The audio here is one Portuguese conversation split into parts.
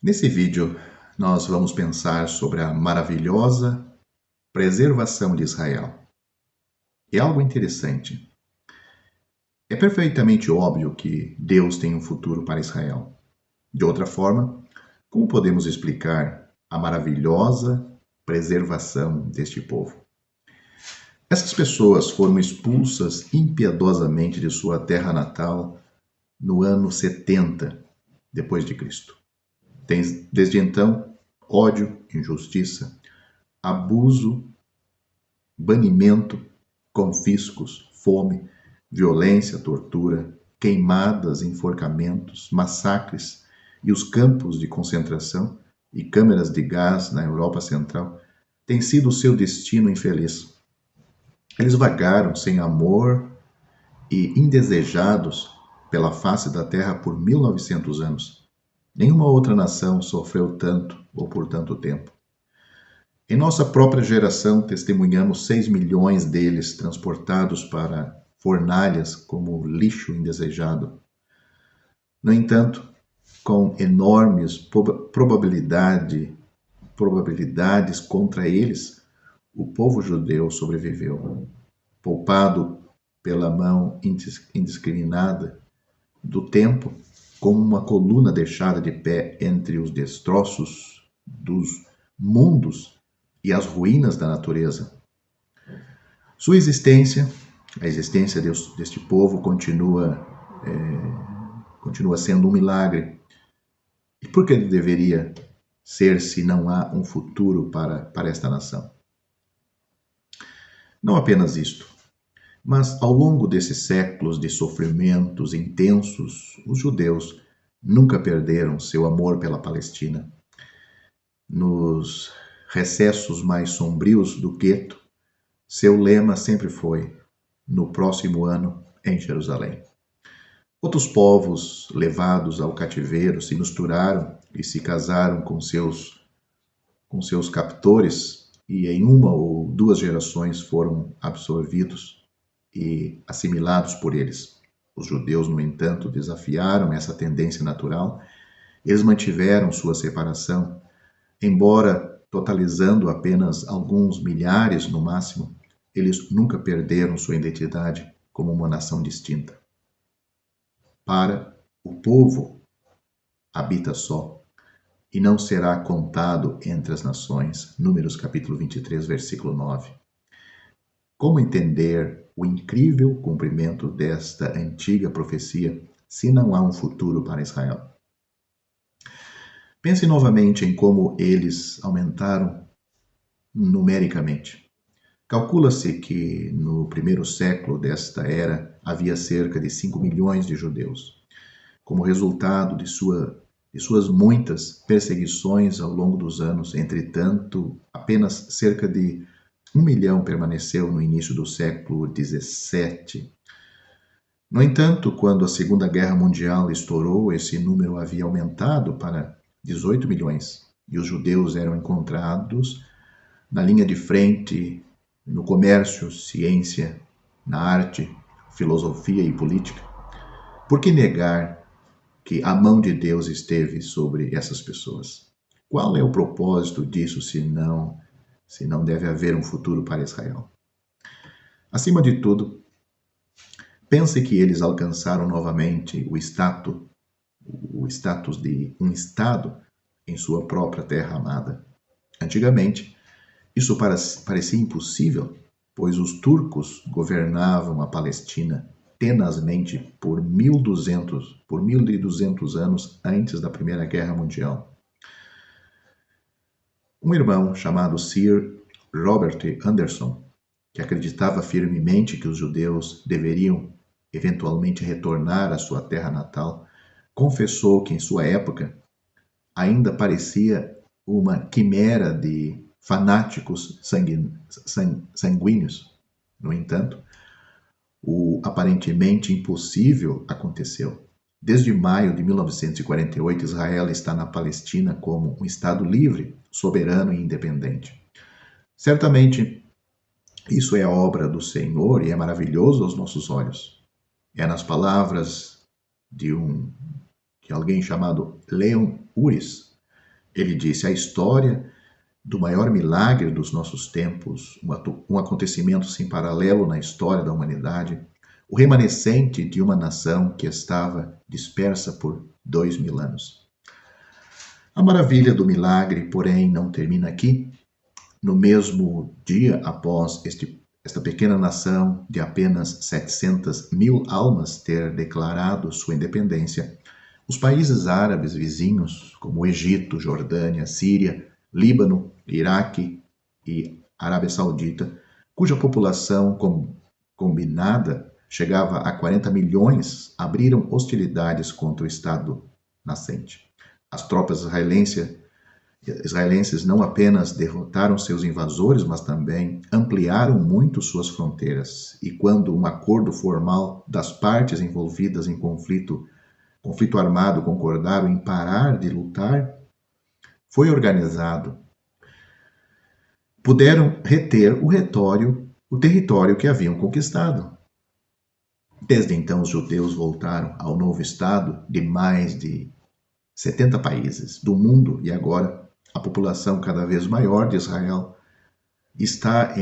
Nesse vídeo, nós vamos pensar sobre a maravilhosa preservação de Israel. É algo interessante. É perfeitamente óbvio que Deus tem um futuro para Israel. De outra forma, como podemos explicar a maravilhosa preservação deste povo? Essas pessoas foram expulsas impiedosamente de sua terra natal no ano 70 depois de Cristo. Desde então, ódio, injustiça, abuso, banimento, confiscos, fome, violência, tortura, queimadas, enforcamentos, massacres e os campos de concentração e câmeras de gás na Europa Central têm sido o seu destino infeliz. Eles vagaram sem amor e indesejados pela face da terra por 1900 anos. Nenhuma outra nação sofreu tanto ou por tanto tempo. Em nossa própria geração, testemunhamos 6 milhões deles transportados para fornalhas como lixo indesejado. No entanto, com enormes probabilidades contra eles, o povo judeu sobreviveu, poupado pela mão indiscriminada do tempo, como uma coluna deixada de pé entre os destroços dos mundos e as ruínas da natureza. Sua existência, a existência deste povo, continua sendo um milagre. E por que ele deveria ser se não há um futuro para esta nação? Não apenas isto, mas ao longo desses séculos de sofrimentos intensos, os judeus nunca perderam seu amor pela Palestina. Nos recessos mais sombrios do gueto, seu lema sempre foi: no próximo ano em Jerusalém. Outros povos levados ao cativeiro se misturaram e se casaram com seus captores, e em uma ou duas gerações foram absorvidos e assimilados por eles. Os judeus, no entanto, desafiaram essa tendência natural. Eles mantiveram sua separação, embora totalizando apenas alguns milhares no máximo. Eles nunca perderam sua identidade como uma nação distinta. Para o povo habita só e não será contado entre as nações. Números capítulo 23, versículo 9. Como entender o incrível cumprimento desta antiga profecia se não há um futuro para Israel? Pense novamente em como eles aumentaram numericamente. Calcula-se que no primeiro século desta era havia cerca de 5 milhões de judeus. Como resultado de suas muitas perseguições ao longo dos anos, entretanto, apenas cerca de 1 milhão permaneceu no início do século XVII. No entanto, quando a Segunda Guerra Mundial estourou, esse número havia aumentado para 18 milhões, e os judeus eram encontrados na linha de frente no comércio, ciência, na arte, filosofia e política. Por que negar que a mão de Deus esteve sobre essas pessoas? Qual é o propósito disso se não deve haver um futuro para Israel? Acima de tudo, pense que eles alcançaram novamente o status de um Estado em sua própria terra amada. Antigamente, isso parecia impossível, pois os turcos governavam a Palestina tenazmente por 1.200 anos antes da Primeira Guerra Mundial. Um irmão chamado Sir Robert Anderson, que acreditava firmemente que os judeus deveriam eventualmente retornar à sua terra natal, confessou que em sua época ainda parecia uma quimera de fanáticos sanguíneos. No entanto, o aparentemente impossível aconteceu. Desde maio de 1948, Israel está na Palestina como um Estado livre, soberano e independente. Certamente, isso é a obra do Senhor e é maravilhoso aos nossos olhos. É nas palavras de alguém chamado Leon Uris, Ele disse: a história do maior milagre dos nossos tempos, um acontecimento sem paralelo na história da humanidade, o remanescente de uma nação que estava dispersa por 2000 anos. A maravilha do milagre, porém, não termina aqui. No mesmo dia após esta pequena nação de apenas 700 mil almas ter declarado sua independência, os países árabes vizinhos, como Egito, Jordânia, Síria, Líbano, Iraque e Arábia Saudita, cuja população combinada chegava a 40 milhões, abriram hostilidades contra o Estado nascente. As tropas israelenses não apenas derrotaram seus invasores, mas também ampliaram muito suas fronteiras. E quando um acordo formal das partes envolvidas em conflito armado concordaram em parar de lutar, foi organizado. Puderam reter o território que haviam conquistado. Desde então, os judeus voltaram ao novo Estado de mais de 70 países do mundo e agora a população cada vez maior de Israel está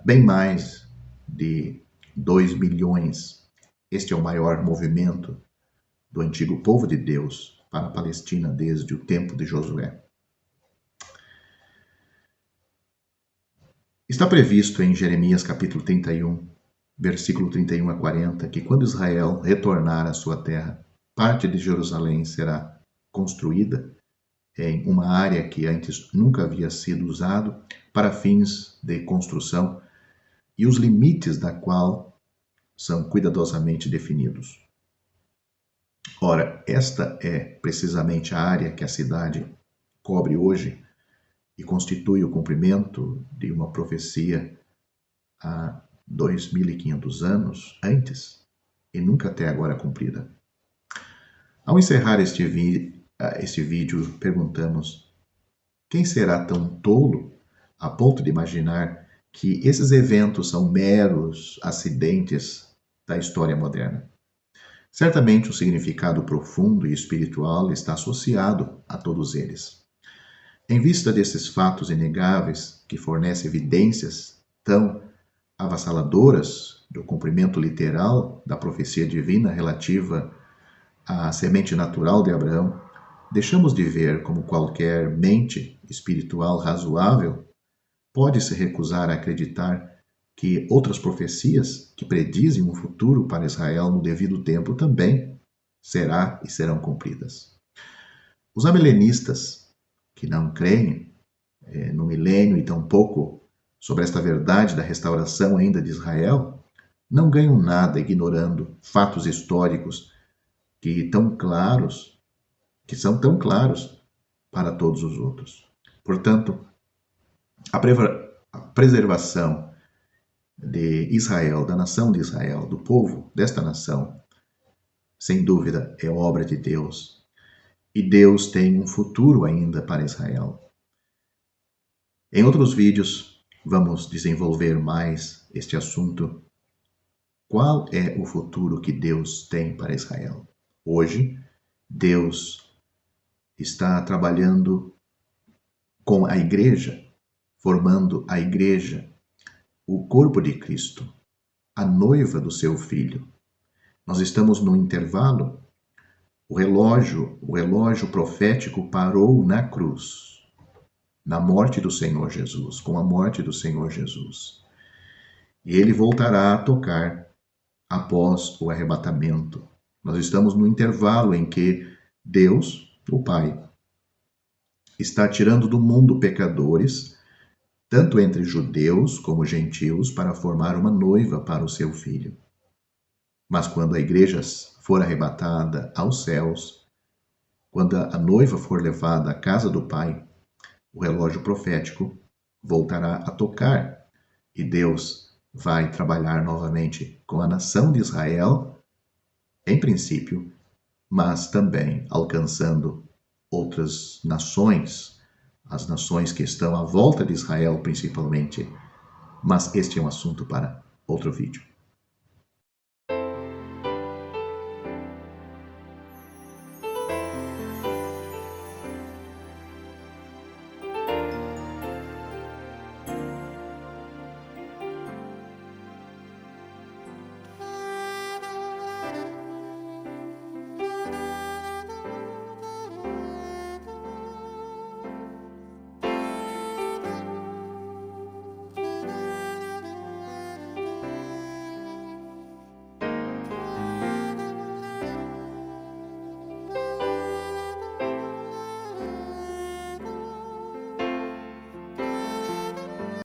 bem mais de 2 milhões. Este é o maior movimento do antigo povo de Deus para a Palestina desde o tempo de Josué. Está previsto em Jeremias capítulo 31, versículo 31 a 40, que quando Israel retornar à sua terra, parte de Jerusalém será construída em uma área que antes nunca havia sido usado para fins de construção e os limites da qual são cuidadosamente definidos. Ora, esta é precisamente a área que a cidade cobre hoje e constitui o cumprimento de uma profecia há 2.500 anos antes e nunca até agora cumprida. Ao encerrar este vídeo, perguntamos: quem será tão tolo a ponto de imaginar que esses eventos são meros acidentes da história moderna? Certamente o significado profundo e espiritual está associado a todos eles. Em vista desses fatos inegáveis, que fornecem evidências tão avassaladoras do cumprimento literal da profecia divina relativa à semente natural de Abraão, deixamos de ver como qualquer mente espiritual razoável pode se recusar a acreditar que outras profecias que predizem um futuro para Israel no devido tempo também serão cumpridas. Os amilenistas, que não creem no milênio e tampouco sobre esta verdade da restauração ainda de Israel, não ganham nada ignorando fatos históricos que são tão claros para todos os outros. Portanto, a preservação de Israel, da nação de Israel, do povo desta nação, sem dúvida é obra de Deus. E Deus tem um futuro ainda para Israel. Em outros vídeos, vamos desenvolver mais este assunto. Qual é o futuro que Deus tem para Israel? Hoje, Deus está trabalhando com a igreja, formando a igreja, o corpo de Cristo, a noiva do seu Filho. Nós estamos no intervalo. O relógio profético parou na cruz, na morte do Senhor Jesus, com a morte do Senhor Jesus. E ele voltará a tocar após o arrebatamento. Nós estamos no intervalo em que Deus, o Pai, está tirando do mundo pecadores, tanto entre judeus como gentios, para formar uma noiva para o seu Filho. Mas quando a igreja for arrebatada aos céus, quando a noiva for levada à casa do Pai, o relógio profético voltará a tocar e Deus vai trabalhar novamente com a nação de Israel, em princípio, mas também alcançando outras nações, as nações que estão à volta de Israel principalmente. Mas este é um assunto para outro vídeo.